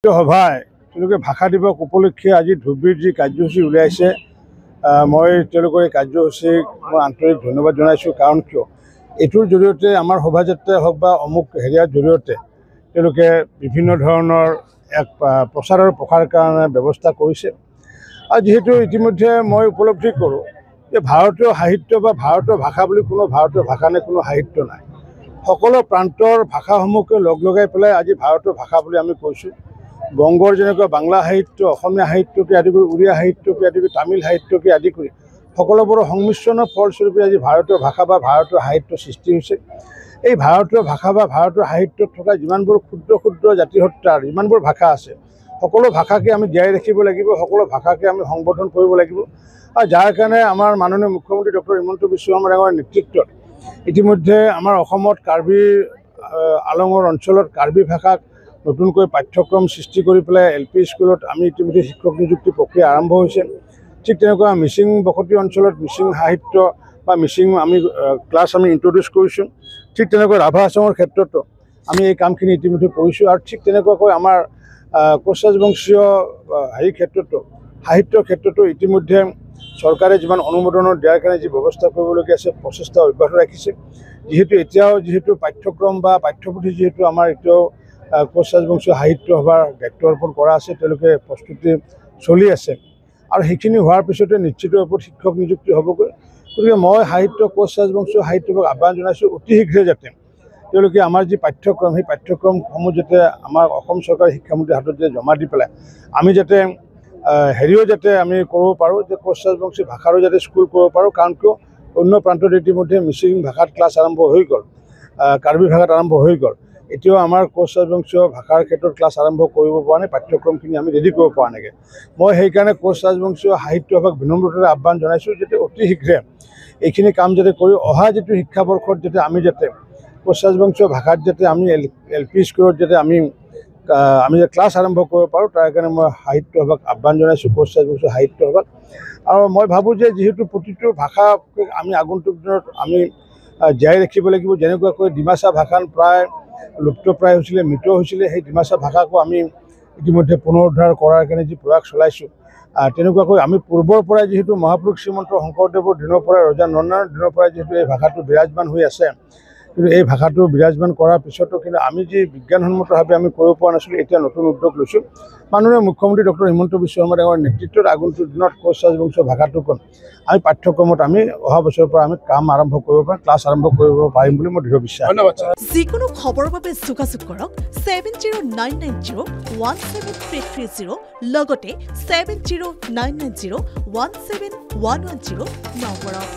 সভায় তেওঁলোকে ভাষা দিৱস উপলক্ষে আজি ধুবুৰীত যি কাৰ্যসূচী উলিয়াইছে মই তেওঁলোকৰ এই কাৰ্যসূচীক মই আন্তৰিক ধন্যবাদ জনাইছোঁ। কাৰণ কিয় এইটোৰ জৰিয়তে আমাৰ শোভাযাত্ৰাই হওক বা অমুক হেৰিয়াৰ জৰিয়তে তেওঁলোকে বিভিন্ন ধৰণৰ এক প্ৰচাৰৰ প্ৰসাৰ কাৰণে ব্যৱস্থা কৰিছে। আৰু যিহেতু ইতিমধ্যে মই উপলব্ধি কৰোঁ যে ভাৰতীয় সাহিত্য বা ভাৰতীয় ভাষা বুলি কোনো ভাৰতীয় ভাষা নে কোনো সাহিত্য নাই। সকলো প্ৰান্তৰ ভাষাসমূহকে লগ লগাই পেলাই আজি ভাৰতীয় ভাষা বুলি আমি কৈছোঁ। বংগৰ যেনেকৈ বাংলা সাহিত্য, অসমীয়া সাহিত্যকে আদি কৰি উড়িয়া সাহিত্যকে আদি কৰি তামিল সাহিত্যকে আদি কৰি সকলোবোৰৰ সংমিশ্ৰণৰ ফলস্বৰূপে আজি ভাৰতীয় ভাষা বা ভাৰতীয় সাহিত্য সৃষ্টি হৈছে। এই ভাৰতীয় ভাষা বা ভাৰতীয় সাহিত্যত থকা যিমানবোৰ ক্ষুদ্ৰ ক্ষুদ্ৰ জাতিসত্তাৰ যিমানবোৰ ভাষা আছে সকলো ভাষাকে আমি জীয়াই ৰাখিব লাগিব, সকলো ভাষাকে আমি সংবৰ্ধন কৰিব লাগিব। আৰু যাৰ কাৰণে আমাৰ মাননীয় মুখ্যমন্ত্ৰী ডক্টৰ হিমন্ত বিশ্ব শৰ্মা ডাঙৰীয়াৰ নেতৃত্বত ইতিমধ্যে আমাৰ অসমত কাৰ্বি আলঙৰ অঞ্চলত কাৰ্বি ভাষাক নতুনকৈ পাঠ্যক্ৰম সৃষ্টি কৰি পেলাই LP স্কুলত আমি ইতিমধ্যে শিক্ষক নিযুক্তি প্ৰক্ৰিয়া আৰম্ভ হৈছে। ঠিক তেনেকুৱা মিচিং বসতি অঞ্চলত মিচিং সাহিত্য বা মিচিং আমি ক্লাছ আমি ইণ্ট্ৰডিউচ কৰিছোঁ। ঠিক তেনেকৈ ৰাভা হাছঙৰ ক্ষেত্ৰতো আমি এই কামখিনি ইতিমধ্যে কৰিছোঁ। আৰু ঠিক তেনেকুৱাকৈ আমাৰ কোচ ৰাজবংশীয় ক্ষেত্ৰতো সাহিত্যৰ ক্ষেত্ৰতো ইতিমধ্যে চৰকাৰে যিমান অনুমোদনৰ দিয়াৰ কাৰণে যি ব্যৱস্থা কৰিবলগীয়া আছে প্ৰচেষ্টা অব্যাহত ৰাখিছে। যিহেতু পাঠ্যক্ৰম বা পাঠ্যপুথি যিহেতু আমাৰ এতিয়াও কোচ ৰাজবংশীয় সাহিত্য সভাৰ দায়িত্ব অৰ্পণ কৰা আছে, তেওঁলোকে প্ৰস্তুতি চলি আছে। আৰু সেইখিনি হোৱাৰ পিছতে নিশ্চিত ৰূপত শিক্ষক নিযুক্তি হ'বগৈ। গতিকে মই কোচ ৰাজবংশীয় সাহিত্য সভাক আহ্বান জনাইছোঁ অতি শীঘ্ৰে যাতে তেওঁলোকে আমাৰ যি পাঠ্যক্ৰম সেই পাঠ্যক্ৰমসমূহ যাতে আমাৰ অসম চৰকাৰৰ শিক্ষামন্ত্ৰীৰ হাতত যে জমা দি পেলাই আমি যাতে যাতে আমি কৰিব পাৰোঁ যে কোচ ৰাজবংশী ভাষাৰো যাতে স্কুল কৰিব পাৰোঁ। কাৰণ কিয় অন্য প্ৰান্তত ইতিমধ্যে মিচিং ভাষাত ক্লাছ আৰম্ভ হৈ গ'ল, কাৰ্বি ভাষাত আৰম্ভ হৈ গ'ল। এতিয়াও আমাৰ কোচ ৰাজবংশীয় ভাষাৰ ক্ষেত্ৰত ক্লাছ আৰম্ভ কৰিব পৰা নাই, পাঠ্যক্ৰমখিনি আমি ৰেডি কৰিব পৰা নাগে। মই সেইকাৰণে কোচ ৰাজবংশীয় সাহিত্য সভাক বিনম্ৰতাৰে আহ্বান জনাইছোঁ যাতে অতি শীঘ্ৰে এইখিনি কাম যাতে কৰি অহা যিটো শিক্ষাবৰ্ষত যাতে আমি কোচ ৰাজবংশীয় ভাষাত যাতে আমি LP স্কুলত যাতে আমি ক্লাছ আৰম্ভ কৰিব পাৰোঁ, তাৰ কাৰণে মই সাহিত্য সভাক আহ্বান জনাইছোঁ, কোচ ৰাজবংশীয় সাহিত্য সভাক। আৰু মই ভাবোঁ যে যিহেতু প্ৰতিটো ভাষাক আমি আগন্তুক দিনত আমি জীয়াই ৰাখিব লাগিব। যেনেকুৱাকৈ ডিমাচা ভাষা প্ৰায় লুপ্তপ্ৰায় হৈছিলে, মৃত হৈছিলে, সেই ডিমাচা ভাষাকো আমি ইতিমধ্যে পুনৰুদ্ধাৰ কৰাৰ কাৰণে যি প্ৰয়াস চলাইছোঁ, তেনেকুৱাকৈ আমি পূৰ্বৰ পৰাই যিহেতু মহাপুৰুষ শ্ৰীমন্ত শংকৰদেৱৰ দিনৰ পৰাই ৰজা নৰনাৰায়ণৰ দিনৰ পৰাই যিহেতু এই ভাষাটো বিৰাজমান হৈ আছে, কিন্তু এই ভাষাটো বিৰাজমান কৰাৰ পিছতো কিন্তু আমি যি বিজ্ঞানসন্মতভাৱে আমি কৰিব পৰা নাছিলোঁ, এতিয়া নতুন উদ্যোগ লৈছোঁ। মাননীয় মুখ্যমন্ত্ৰী ডক্টৰ হিমন্ত বিশ্ব শৰ্মা ডাঙৰীয়াৰ নেতৃত্বত আগন্তুক দিনত কোচ ৰাজবংশীয় ভাষাটোক আমি পাঠ্যক্ৰমত আমি অহা বছৰৰ পৰা আমি কাম আৰম্ভ কৰিব পাৰিম, ক্লাছ আৰম্ভ কৰিব পাৰিম বুলি মই দৃঢ় বিশ্বাস। ধন্যবাদ। যিকোনো খবৰৰ বাবে যোগাযোগ কৰক 7099017330 লগতে 7099017110 নম্বৰত।